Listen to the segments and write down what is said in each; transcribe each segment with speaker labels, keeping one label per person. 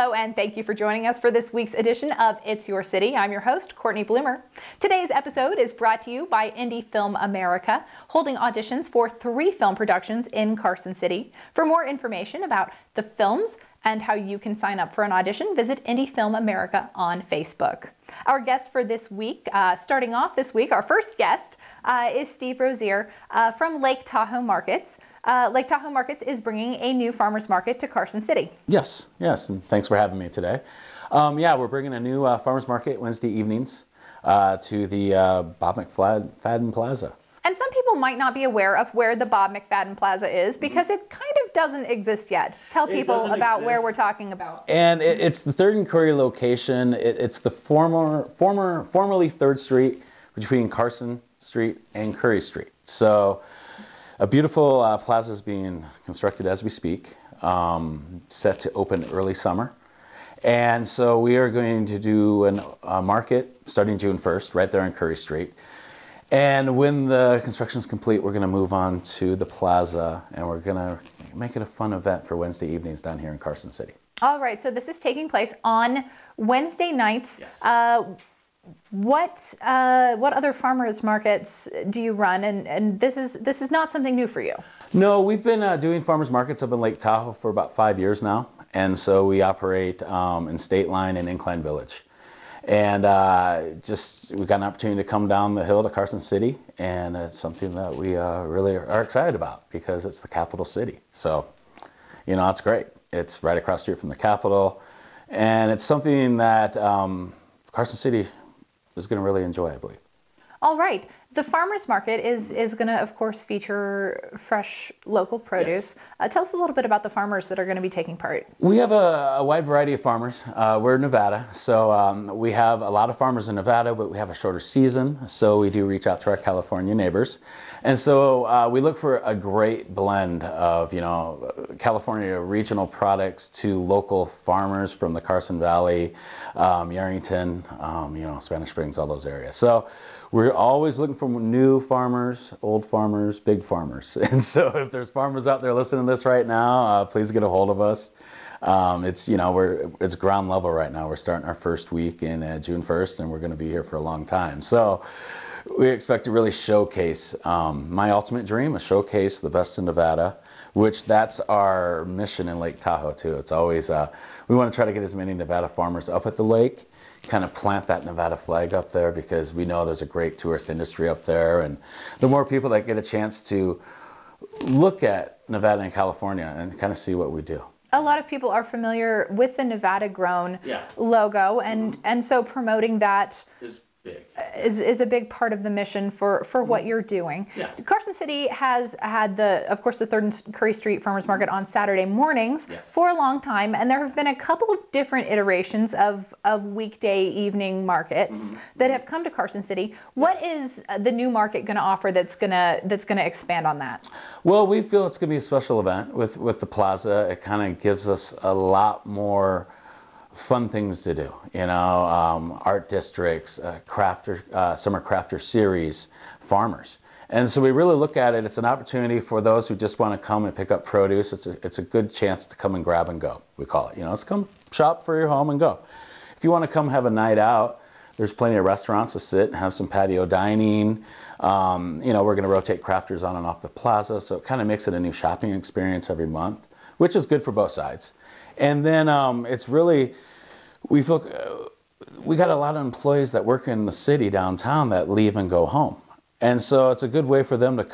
Speaker 1: Hello, and thank you for joining us for this week's edition of It's Your City. I'm your host, Cortney Bloomer. Today's episode is brought to you by Indie Film America, holding auditions for 3 film productions in Carson City. For more information about the films and how you can sign up for an audition, visit Indie Film America on Facebook. Our guest for this week, starting off this week, our first guest is Steve Rozier from Lake Tahoe Markets. Lake Tahoe Markets is bringing a new farmers market to Carson City.
Speaker 2: Yes, and thanks for having me today. Yeah, we're bringing a new farmers market Wednesday evenings to the Bob Mc Fadden Plaza.
Speaker 1: And some people might not be aware of where the Bob Mc Fadden Plaza is because it kind of doesn't exist yet. Tell people about where we're talking about.
Speaker 2: And it's the 3rd and Curry location. It's the formerly 3rd Street between Carson Street and Curry Street. So a beautiful plaza is being constructed as we speak, set to open early summer. And so we are going to do a market starting June 1st right there on Curry Street. And when the construction is complete, we're going to move on to the plaza, and we're going to make it a fun event for Wednesday evenings down here in Carson City.
Speaker 1: All right, so this is taking place on Wednesday nights.
Speaker 2: Yes.
Speaker 1: What other farmers markets do you run? And this is not something new for you.
Speaker 2: No, we've been doing farmers markets up in Lake Tahoe for about 5 years now, and so we operate in State Line and Incline Village. And we got an opportunity to come down the hill to Carson City, and it's something that we really are excited about because it's the capital city. So, you know, it's great. It's right across the street from the Capitol, and it's something that Carson City is going to really enjoy, I believe. All right.
Speaker 1: The farmers market is going to, of course, feature fresh local produce. Yes. Tell us a little bit about the farmers that are going to be taking part.
Speaker 2: We have a wide variety of farmers. We're in Nevada, so we have a lot of farmers in Nevada, but we have a shorter season, so we do reach out to our California neighbors. And so we look for a great blend of, California regional products to local farmers from the Carson Valley, Yerington, Spanish Springs, all those areas. So we're always looking for new farmers, old farmers, big farmers. And so if there's farmers out there listening to this right now, please get a hold of us. It's ground level right now. We're starting our first week in June 1st, and we're going to be here for a long time. So we expect to really showcase my ultimate dream, showcase the best in Nevada, which that's our mission in Lake Tahoe too. It's always, we want to try to get as many Nevada farmers up at the lake, kind of plant that Nevada flag up there because we know there's a great tourist industry up there, and the more people that get a chance to look at Nevada and California and kind of see what we do.
Speaker 1: A lot of people are familiar with the Nevada Grown logo, and so promoting that is a big part of the mission for what you're doing. Yeah. Carson City has had of course, the 3rd and Curry Street Farmers Market on Saturday mornings for a long time, and there have been a couple of different iterations of weekday evening markets that have come to Carson City. What is the new market going to offer that's going to expand on that?
Speaker 2: Well, we feel it's going to be a special event with the plaza. It kind of gives us a lot more fun things to do, art districts, summer crafter series, farmers. And so we really look at it, it's an opportunity for those who just want to come and pick up produce. It's a good chance to come and grab and go, we call it. Let's come shop for your home and go. If you want to come have a night out, there's plenty of restaurants to sit and have some patio dining. We're going to rotate crafters on and off the plaza, so it kind of makes it a new shopping experience every month, which is good for both sides. And then it's really, we feel we got a lot of employees that work in the city downtown that leave and go home. And so it's a good way for them to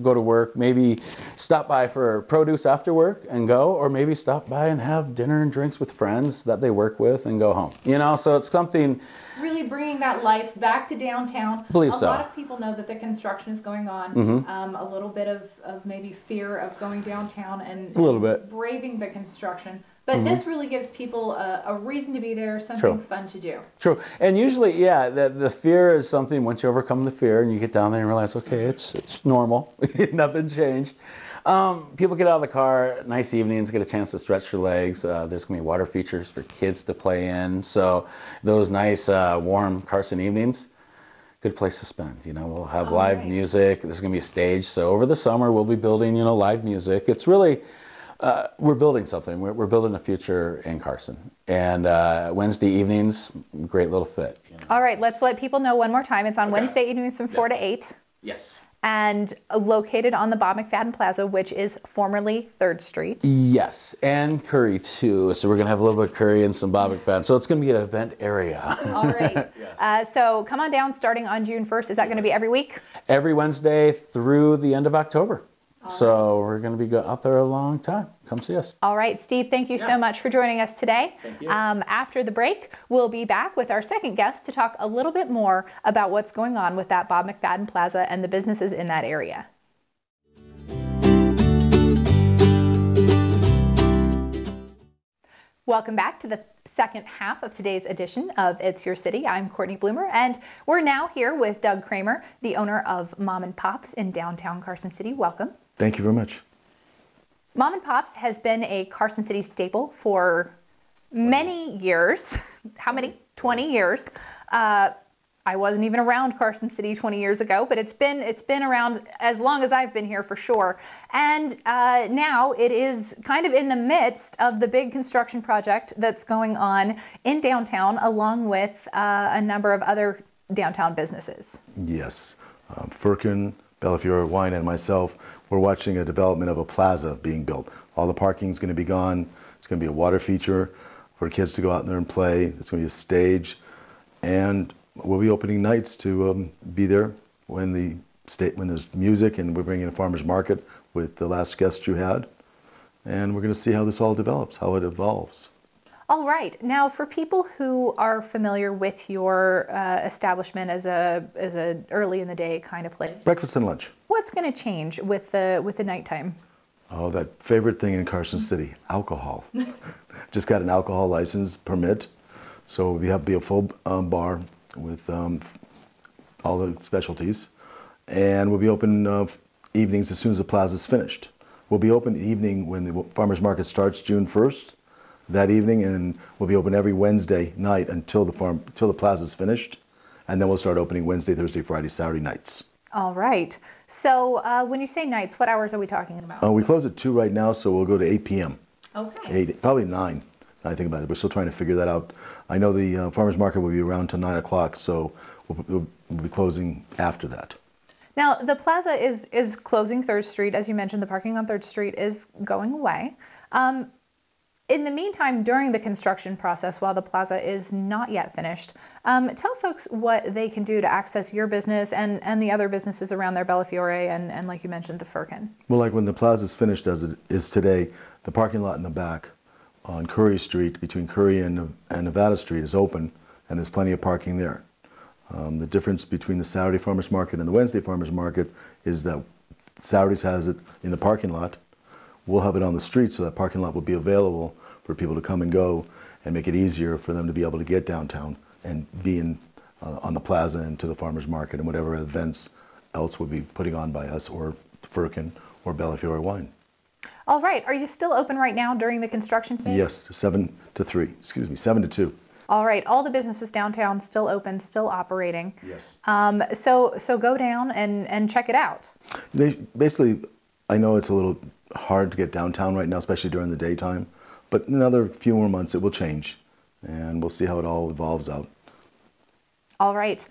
Speaker 2: go to work, maybe stop by for produce after work and go, or maybe stop by and have dinner and drinks with friends that they work with and go home. So it's something.
Speaker 1: Really bringing that life back to downtown.
Speaker 2: I believe so.
Speaker 1: A lot of people know that the construction is going on. A little bit of maybe fear of going downtown and braving the construction. But this really gives people a reason to be there, something fun to do. True.
Speaker 2: And usually, the fear is something, once you overcome the fear and you get down there and realize, okay, it's normal. Nothing changed. People get out of the car, nice evenings, get a chance to stretch their legs. There's going to be water features for kids to play in. So those nice, warm Carson evenings, good place to spend. We'll have live music. There's going to be a stage. So over the summer, we'll be building, live music. It's really We're building something. We're building a future in Carson. And Wednesday evenings, great little fit. You know?
Speaker 1: All right, let's let people know one more time. It's on Wednesday evenings from 4 to 8.
Speaker 2: Yes.
Speaker 1: And located on the Bob Mc Fadden Plaza, which is formerly 3rd Street.
Speaker 2: Yes, and curry too. So we're going to have a little bit of curry and some Bob Mc Fadden. So it's going to be an event area.
Speaker 1: All right. Yes. So come on down starting on June 1st. Is that going to be every week?
Speaker 2: Every Wednesday through the end of October.
Speaker 1: All
Speaker 2: so we're going to be out there a long time. Come see us.
Speaker 1: All right, Steve, thank you so much for joining us today.
Speaker 2: Thank you.
Speaker 1: After the break, we'll be back with our second guest to talk a little bit more about what's going on with that Bob Mc Fadden Plaza and the businesses in that area. Welcome back to the second half of today's edition of It's Your City. I'm Cortney Bloomer, and we're now here with Doug Cramer, the owner of Mom and Pops in downtown Carson City. Welcome.
Speaker 3: Thank you very much.
Speaker 1: Mom and Pops has been a Carson City staple for many years. How many? 20 years. I wasn't even around Carson City 20 years ago, but it's been around as long as I've been here for sure. And now it is kind of in the midst of the big construction project that's going on in downtown, along with a number of other downtown businesses.
Speaker 3: Yes. Firkin, Bellafiore Wine, and myself, we're watching a development of a plaza being built. All the parking is going to be gone. It's going to be a water feature for kids to go out there and play. It's going to be a stage. And we'll be opening nights to be there when there's music, and we're bringing a farmer's market with the last guest you had. And we're going to see how this all develops, how it evolves.
Speaker 1: All right. Now, for people who are familiar with your establishment as a early in the day kind of place,
Speaker 3: Breakfast and lunch.
Speaker 1: What's going to change with the nighttime?
Speaker 3: Oh, that favorite thing in Carson City, alcohol. Just got an alcohol license permit, so we have to be a full bar with all the specialties, and we'll be open evenings as soon as the plaza's finished. We'll be open evening when the farmers market starts June 1st. That evening, and we'll be open every Wednesday night until the plaza's finished, and then we'll start opening Wednesday, Thursday, Friday, Saturday nights.
Speaker 1: All right. So when you say nights, what hours are we talking about?
Speaker 3: We close at 2 right now, so we'll go to 8 p.m.
Speaker 1: Okay.
Speaker 3: 8, probably 9. I think about it. We're still trying to figure that out. I know the farmers market will be around till 9 o'clock, so we'll be closing after that.
Speaker 1: Now, the plaza is closing 3rd Street. As you mentioned, the parking on 3rd Street is going away. In the meantime, during the construction process, while the plaza is not yet finished, tell folks what they can do to access your business and the other businesses around there, Bellafiore and like you mentioned, the Firkin.
Speaker 3: Well, like when the plaza is finished as it is today, the parking lot in the back on Curry Street, between Curry and Nevada Street, is open, and there's plenty of parking there. The difference between the Saturday farmers market and the Wednesday farmers market is that Saturdays has it in the parking lot. We'll have it on the street, so that parking lot will be available for people to come and go and make it easier for them to be able to get downtown and be on the plaza and to the farmers market and whatever events else we'll be putting on by us or Firkin or Bellafiore Wine.
Speaker 1: All right. Are you still open right now during the construction phase?
Speaker 3: Yes, 7 to 2.
Speaker 1: All right. All the businesses downtown still open, still operating.
Speaker 3: Yes.
Speaker 1: So go down and check it out.
Speaker 3: Basically, I know it's a little hard to get downtown right now, especially during the daytime, but in another few more months it will change, and we'll see how it all evolves out.
Speaker 1: All right.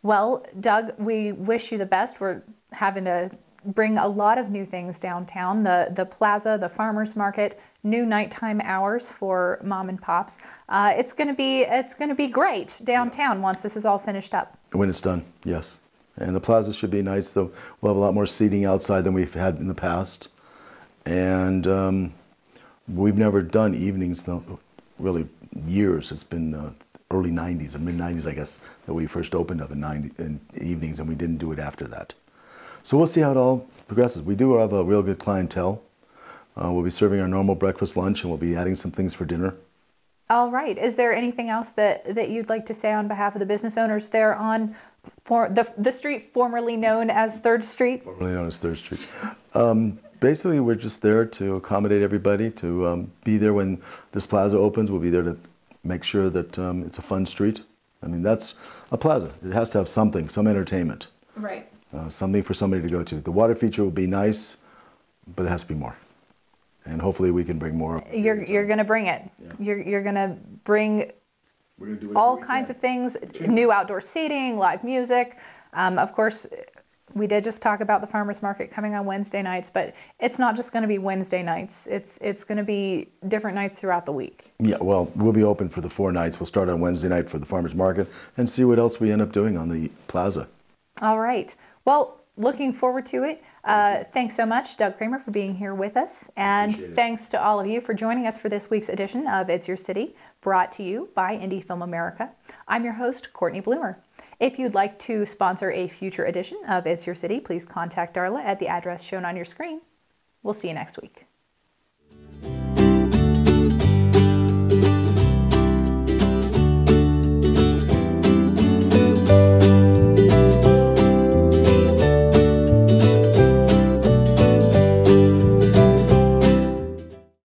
Speaker 1: Well, Doug, we wish you the best. We're having to bring a lot of new things downtown, the plaza, the farmers market, new nighttime hours for Mom and Pops. It's going to be great downtown once this is all finished up.
Speaker 3: When it's done, yes. And the plaza should be nice, though. We'll have a lot more seating outside than we've had in the past. And we've never done evenings, really, years. It's been early 90s, mid 90s, I guess, that we first opened up in evenings, and we didn't do it after that. So we'll see how it all progresses. We do have a real good clientele. We'll be serving our normal breakfast, lunch, and we'll be adding some things for dinner.
Speaker 1: All right. Is there anything else that you'd like to say on behalf of the business owners there on the street formerly known as 3rd Street?
Speaker 3: Formerly known as 3rd Street. Basically, we're just there to accommodate everybody, to be there when this plaza opens. We'll be there to make sure that it's a fun street. I mean, that's a plaza. It has to have something, some entertainment.
Speaker 1: Right.
Speaker 3: Something for somebody to go to. The water feature will be nice, but there has to be more. and hopefully we can bring more.
Speaker 1: You're going to bring it. Yeah. You're going to bring all kinds of things, new outdoor seating, live music. Of course, we did just talk about the farmers market coming on Wednesday nights, but it's not just going to be Wednesday nights. It's going to be different nights throughout the week.
Speaker 3: Yeah, well, we'll be open for the 4 nights. We'll start on Wednesday night for the farmers market and see what else we end up doing on the plaza.
Speaker 1: All right. Well, looking forward to it. Thanks so much, Doug Cramer, for being here with us. And thanks to all of you for joining us for this week's edition of It's Your City, brought to you by Indie Film America. I'm your host, Cortney Bloomer. If you'd like to sponsor a future edition of It's Your City, please contact Darla at the address shown on your screen. We'll see you next week.